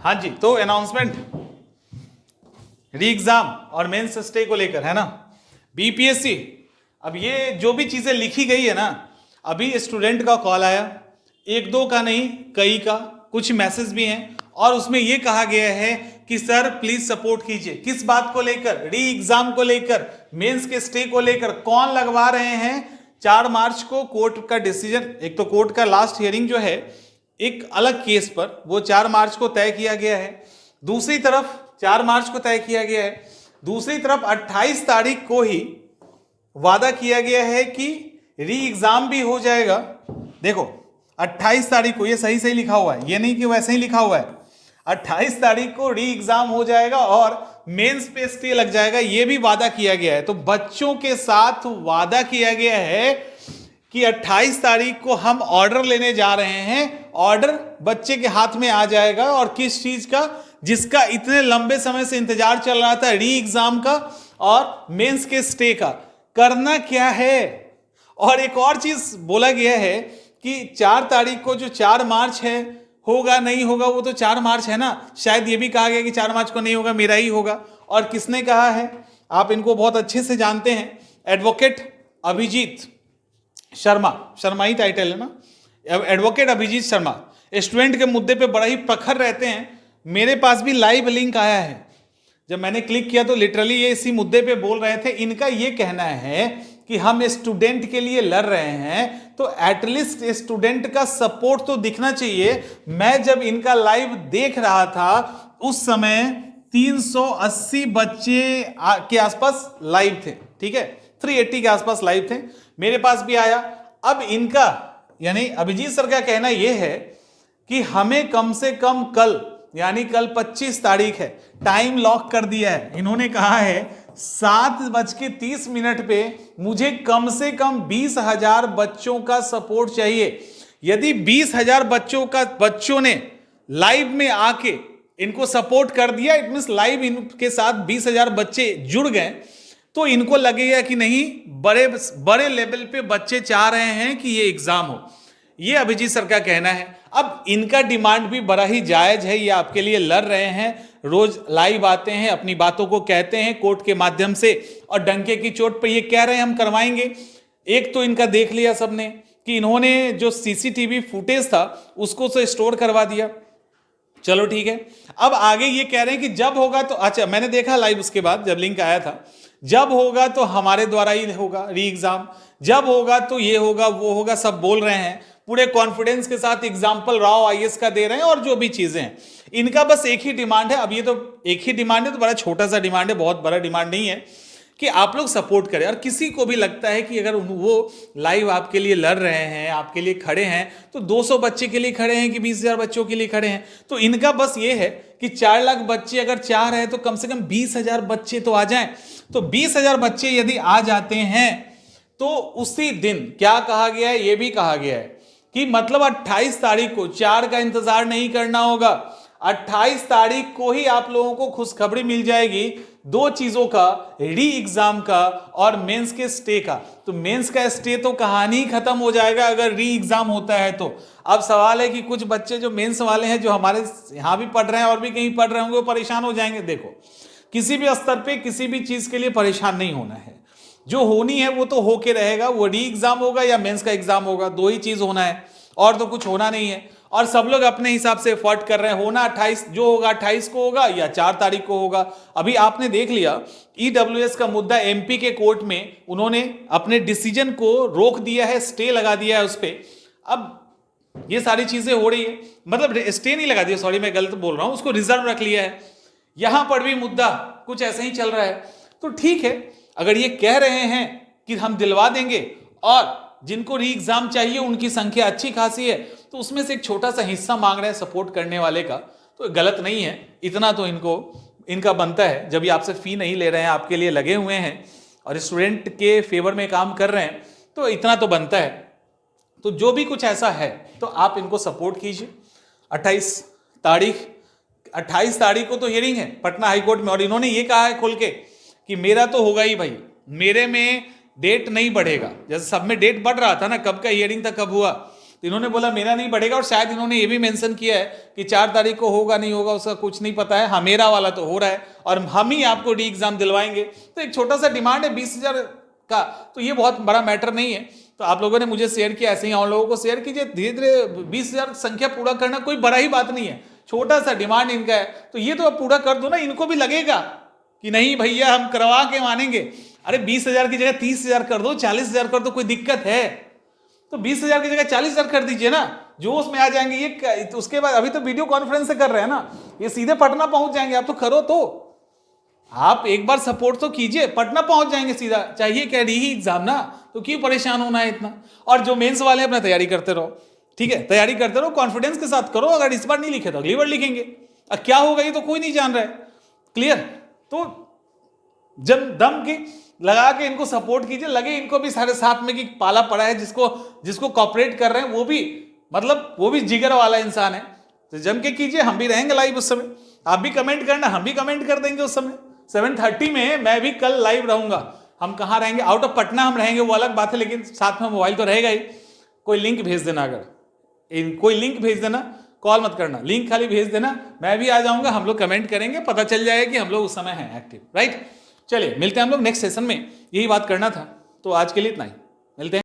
हाँ जी, तो अनाउंसमेंट री एग्जाम और मेंस स्टे को लेकर है ना, बीपीएससी। अब ये जो भी चीजें लिखी गई है ना, अभी स्टूडेंट का कॉल आया, एक दो का नहीं कई का, कुछ मैसेज भी हैं, और उसमें ये कहा गया है कि सर प्लीज सपोर्ट कीजिए। किस बात को लेकर? री एग्जाम को लेकर, मेंस के स्टे को लेकर। कौन लगवा रहे हैं? 4 मार्च को कोर्ट का डिसीजन, एक तो कोर्ट का लास्ट हियरिंग जो है एक अलग केस पर, वो 4 मार्च को तय किया गया है। दूसरी तरफ 4 मार्च को तय किया गया है, दूसरी तरफ 28 तारीख को ही वादा किया गया है कि री एग्जाम भी हो जाएगा। देखो 28 तारीख को, ये सही सही लिखा हुआ है, ये नहीं कि वैसे ही लिखा हुआ है। 28 तारीख को री एग्जाम हो जाएगा और मेंस पे स्टे लग जाएगा, ये भी वादा किया गया है। तो बच्चों के साथ वादा किया गया है कि 28 तारीख को हम ऑर्डर लेने जा रहे हैं, ऑर्डर बच्चे के हाथ में आ जाएगा। और किस चीज का? जिसका इतने लंबे समय से इंतजार चल रहा था, री एग्जाम का और मेंस के स्टे का। करना क्या है? और एक और चीज बोला गया है कि 4 तारीख को जो 4 मार्च है, होगा नहीं होगा वो तो 4 मार्च है ना, शायद ये भी कहा गया कि 4 मार्च को नहीं होगा, मेरा ही होगा। और किसने कहा है? आप इनको बहुत अच्छे से जानते हैं, एडवोकेट अभिजीत शर्मा, शर्मा ही टाइटल है ना, एडवोकेट अभिजीत शर्मा स्टूडेंट के मुद्दे पे बड़ा ही प्रखर रहते हैं। मेरे पास भी लाइव लिंक आया है, जब मैंने क्लिक किया तो लिटरली ये इसी मुद्दे पे बोल रहे थे। इनका ये कहना है कि हम स्टूडेंट के लिए लड़ रहे हैं, तो एटलीस्ट स्टूडेंट का सपोर्ट तो दिखना चाहिए। मैं जब इनका लाइव देख रहा था उस समय 380 बच्चे के आसपास लाइव थे, ठीक है, 380 के आसपास लाइव थे, मेरे पास भी आया। अब इनका यानी अभिजीत सर का कहना यह है कि हमें कम से कम कल, यानी कल 25 तारीख है, टाइम लॉक कर दिया है। इन्होंने कहा है 7:30 पे मुझे कम से कम 20,000 बच्चों का सपोर्ट चाहिए। यदि 20,000 बच्चों ने लाइव में आके इनको सपोर्ट कर दिया, इट मींस लाइव इनके साथ 20,000 बच्चे जुड़ गए, तो इनको लगेगा कि नहीं, बड़े बड़े लेवल पे बच्चे चाह रहे हैं कि ये एग्जाम हो। ये अभिजीत सर का कहना है। अब इनका डिमांड भी बड़ा ही जायज है, ये आपके लिए लड़ रहे हैं, रोज लाइव आते हैं, अपनी बातों को कहते हैं कोर्ट के माध्यम से, और डंके की चोट पे ये कह रहे हैं हम करवाएंगे। एक तो इनका देख लिया सबने कि इन्होंने जो सीसीटीवी फुटेज था उसको तो स्टोर करवा दिया, चलो ठीक है। अब आगे ये कह रहे हैं कि जब होगा तो, अच्छा मैंने देखा लाइव उसके बाद जब लिंक आया था, जब होगा तो हमारे द्वारा ही होगा री एग्जाम, जब होगा तो ये होगा वो होगा, सब बोल रहे हैं पूरे कॉन्फिडेंस के साथ। एग्जाम्पल राव आईएएस का दे रहे हैं और जो भी चीजें हैं। इनका बस एक ही डिमांड है, अब ये तो एक ही डिमांड है तो बड़ा छोटा सा डिमांड है, बहुत बड़ा डिमांड नहीं है, कि आप लोग सपोर्ट करें। और किसी को भी लगता है कि अगर वो लाइव आपके लिए लड़ रहे हैं, आपके लिए खड़े हैं, तो 200 बच्चे के लिए खड़े हैं कि 20,000 बच्चों के लिए खड़े हैं। तो इनका बस ये है कि 4 लाख बच्चे अगर चाह रहे हैं तो कम से कम 20,000 बच्चे तो आ जाएं। तो 20,000 बच्चे यदि आ जाते हैं तो उसी दिन क्या कहा गया है, ये भी कहा गया है कि मतलब 28 तारीख को 4 का इंतजार नहीं करना होगा, 28 तारीख को ही आप लोगों को खुशखबरी मिल जाएगी 2 चीजों का, री एग्जाम का और मेंस के स्टे का। तो मेंस का स्टे तो कहानी खत्म हो जाएगा अगर री एग्जाम होता है तो। अब सवाल है कि कुछ बच्चे जो मेंस वाले हैं, जो हमारे यहां भी पढ़ रहे हैं और भी कहीं पढ़ रहे होंगे, वो परेशान हो जाएंगे। देखो किसी भी स्तर पे किसी भी चीज के लिए परेशान नहीं होना है, जो होनी है वो तो होके रहेगा, वो री एग्जाम होगा या मेंस का एग्जाम होगा, 2 ही चीज होना है और तो कुछ होना नहीं है। और सब लोग अपने हिसाब से एफर्ट कर रहे हैं, होना 28 जो होगा 28 को होगा या 4 तारीख को होगा। अभी आपने देख लिया ईडब्ल्यूएस का मुद्दा एमपी के कोर्ट में, उन्होंने अपने डिसीजन को रोक दिया है, स्टे लगा दिया है उस पर। अब ये सारी चीजें हो रही है, मतलब स्टे नहीं लगा दिया, सॉरी मैं गलत बोल रहा हूं, उसको रिजर्व रख लिया है। यहां पर भी मुद्दा कुछ ऐसे ही चल रहा है। तो ठीक है, अगर ये कह रहे हैं कि हम दिलवा देंगे और जिनको री एग्जाम चाहिए उनकी संख्या अच्छी खासी है, तो उसमें से एक छोटा सा हिस्सा मांग रहे हैं सपोर्ट करने वाले का, तो गलत नहीं है। इतना तो इनका बनता है, जब ये आपसे फी नहीं ले रहे हैं, आपके लिए लगे हुए हैं और स्टूडेंट के फेवर में काम कर रहे हैं, तो इतना तो बनता है। तो जो भी कुछ ऐसा है तो आप इनको सपोर्ट कीजिए। 28 तारीख को तो हियरिंग है पटना हाईकोर्ट में, और इन्होंने ये कहा है खोल के कि मेरा तो होगा ही भाई, मेरे में डेट नहीं बढ़ेगा। जैसे सब में डेट बढ़ रहा था ना, कब का हियरिंग था कब हुआ, तो इन्होंने बोला मेरा नहीं बढ़ेगा, और शायद इन्होंने ये भी मेंशन किया है कि 4 तारीख को होगा नहीं होगा उसका कुछ नहीं पता है, हाँ मेरा वाला तो हो रहा है और हम ही आपको डी एग्जाम दिलवाएंगे। तो एक छोटा सा डिमांड है 20,000 का, तो ये बहुत बड़ा मैटर नहीं है। तो आप लोगों ने मुझे शेयर किया, ऐसे ही और लोगों को शेयर कीजिए। धीरे धीरे 20,000 संख्या पूरा करना कोई बड़ा ही बात नहीं है, छोटा सा डिमांड इनका है, तो ये तो अब पूरा कर दो ना। इनको भी लगेगा कि नहीं भैया हम करवा के मानेंगे। अरे 20,000 की जगह 30,000 कर दो, 40,000 कर दो, कोई दिक्कत है? तो 20,000 की जगह 40,000 कर दीजिए ना, जोश में आ जाएंगे ये। तो उसके बाद अभी तो वीडियो कॉन्फ्रेंस से कर रहे हैं ना, ये सीधे पटना पहुंच जाएंगे। आप तो करो, तो आप एक बार सपोर्ट तो कीजिए, पटना पहुंच जाएंगे सीधा। चाहिए क्या डी ही एग्जाम ना, तो क्यों परेशान होना है इतना। और जो मेंस वाले अपना तैयारी करते रहो, ठीक है, तैयारी करते रहो, कॉन्फिडेंस के साथ करो। अगर इस बार नहीं लिखे तो अगली बार लिखेंगे। अब क्या होगा ये तो कोई नहीं जान रहा है, क्लियर। तो जब दम की लगा के इनको सपोर्ट कीजिए, लगे इनको भी सारे साथ में कि पाला पड़ा है, जिसको कॉपरेट कर रहे हैं वो भी, मतलब वो भी जिगर वाला इंसान है, तो जम के कीजिए। हम भी रहेंगे लाइव उस समय, आप भी कमेंट करना, हम भी कमेंट कर देंगे उस समय। 7:30 में मैं भी कल लाइव रहूंगा। हम कहाँ रहेंगे, आउट ऑफ पटना हम रहेंगे, वो अलग बात है, लेकिन साथ में मोबाइल तो रहेगा ही। कोई लिंक भेज देना, अगर कोई लिंक भेज देना, कॉल मत करना, लिंक खाली भेज देना, मैं भी आ जाऊंगा, हम लोग कमेंट करेंगे, पता चल जाएगा कि हम लोग उस समय हैं एक्टिव, राइट। चलिए मिलते हैं हम लोग नेक्स्ट सेशन में, यही बात करना था, तो आज के लिए इतना ही, मिलते हैं।